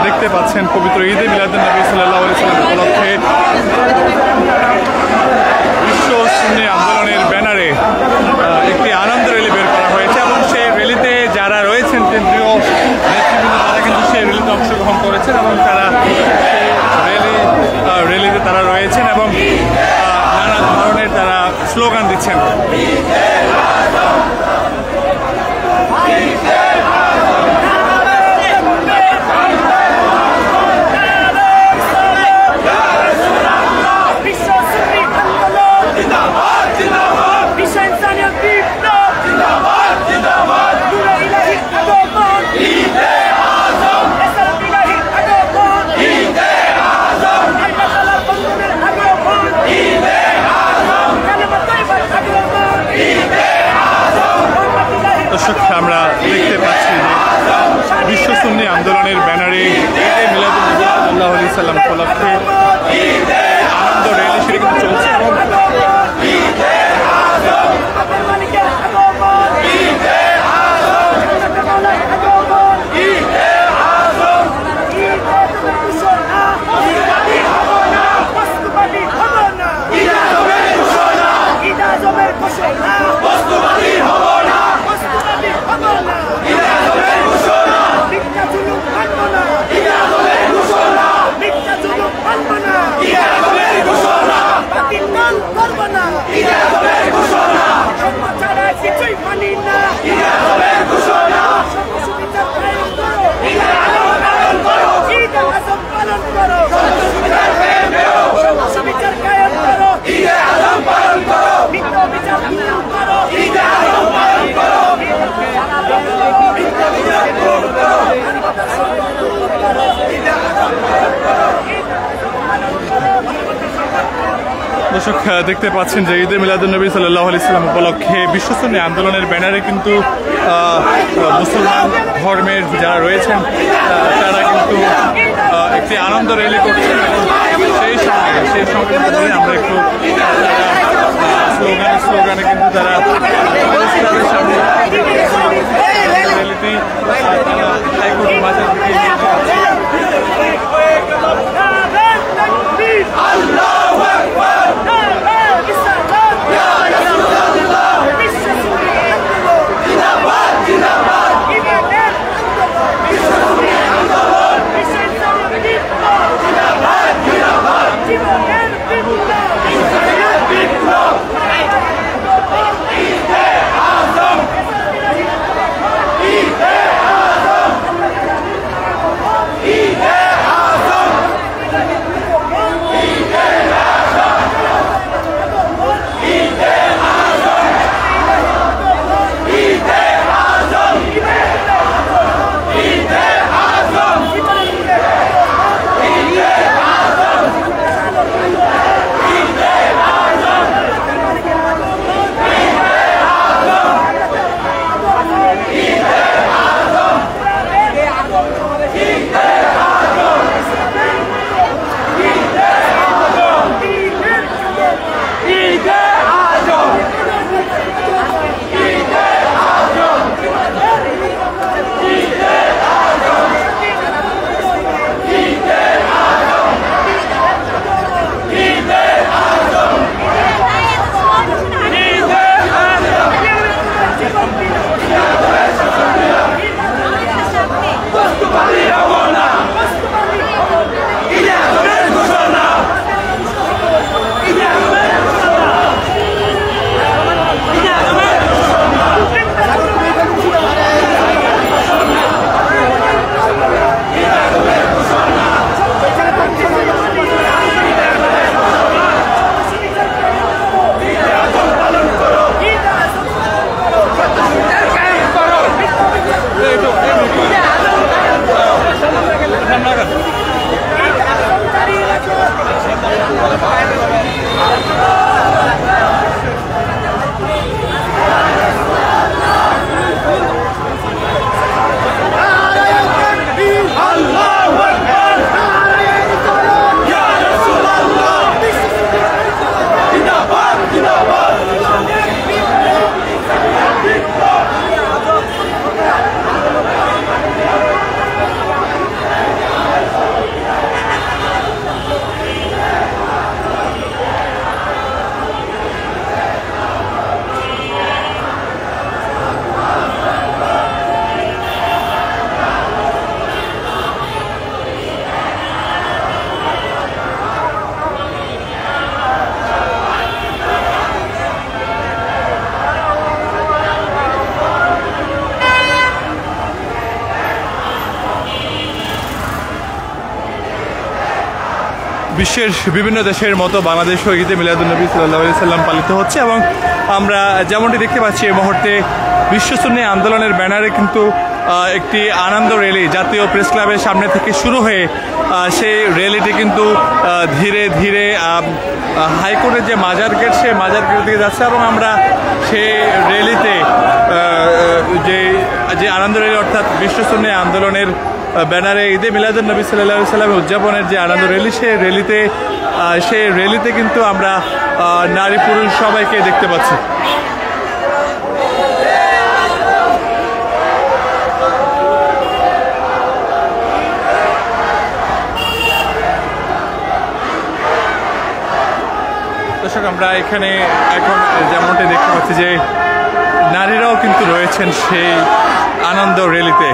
দেখতে পাচ্ছেন পবিত্র ঈদে মিলাদুন্নবী সাল্লাল্লাহু আলাইহি ওয়াসাল্লাম উপলক্ষে বিশ্ব সুন্নি আন্দোলনের ব্যানারে একটি আনন্দ র্যালি বের করা হয়েছে এবং সেই র্যালিতে যারা রয়েছেন কেন্দ্রীয় নেতৃবৃন্দ তারা কিন্তু সেই র্যালিতে অংশগ্রহণ করেছেন এবং তারা র্যালিতে তারা রয়েছেন এবং নানা ধরনের তারা স্লোগান দিচ্ছেন। দর্শক, আমরা দেখতে পাচ্ছি যে বিশ্ব সুন্নি আন্দোলনের ব্যানারে ঈদে মিলাদুন্নবী সাল্লাল্লাহু আলাইহি ওয়াসাল্লাম উপলক্ষে আনন্দ র্যালি সেটা কিন্তু চলছে এবং দর্শক, দেখতে পাচ্ছেন যে ঈদে মিলাদুন্নবী সাল্লাল্লাহু আলাইহি ওয়াসাল্লাম উপলক্ষে বিশ্ব সুন্নি আন্দোলনের ব্যানারে কিন্তু মুসলমান ধর্মের যারা রয়েছেন তারা কিন্তু একটি আনন্দ র্যালি করছেন এবং সেই সঙ্গে আমরা একটু স্লোগানে কিন্তু তারা র্যালিটি হাইকোর্ট মাঝে বিশ্বের বিভিন্ন দেশের মতো বাংলাদেশেও ঈদে মিলাদুন্নবী সাল্লাল্লাহু আলাইহি সাল্লাম পালিত হচ্ছে এবং আমরা যেমনটি দেখতে পাচ্ছি এই মুহূর্তে বিশ্ব সুন্নি আন্দোলনের ব্যানারে কিন্তু একটি আনন্দ র্যালি জাতীয় প্রেস ক্লাবের সামনে থেকে শুরু হয়ে সেই র্যালিটি কিন্তু ধীরে ধীরে হাইকোর্টের যে মাজার গেট সেই মাজার গেট দিকে যাচ্ছে এবং আমরা সেই র্যালিতে যে আনন্দ র্যালি অর্থাৎ বিশ্ব সুন্নি আন্দোলনের ব্যানারে ঈদে মিলাদুন্নবী সাল্লাল্লাহু আলাইহি সাল্লাম উদযাপনের যে আনন্দ র্যালি সেই র্যালিতে কিন্তু আমরা নারী পুরুষ সবাইকে দেখতে পাচ্ছি। দর্শক আমরা এখানে এখন যেমনটি দেখতে পাচ্ছি যে নারীরাও কিন্তু রয়েছেন সেই আনন্দ র্যালিতে।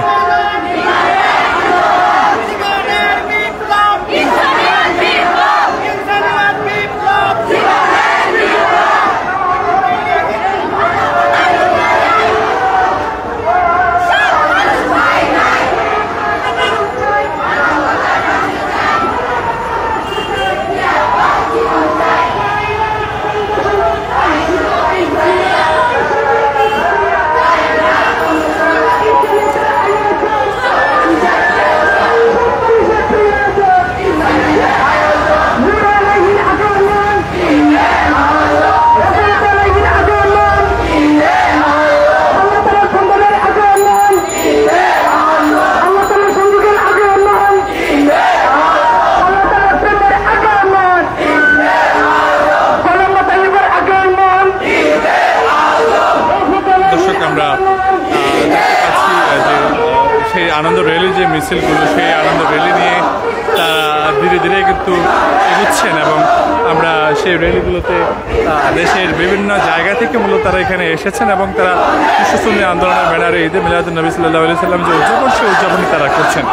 সেই আনন্দ র্যালি যে মিছিলগুলো সেই আনন্দ র্যালি নিয়ে তারা ধীরে ধীরে কিন্তু এগুচ্ছেন এবং আমরা সেই র্যালিগুলোতে দেশের বিভিন্ন জায়গা থেকে মূলত তারা এখানে এসেছেন এবং তারা বিশ্ব সুন্নি আন্দোলনের ব্যানারে ঈদে মিলাদুন্নবী সাল্লাল্লাহু আলাইহি সাল্লাম যে উদযাপন সেই উদযাপনই তারা করছেন।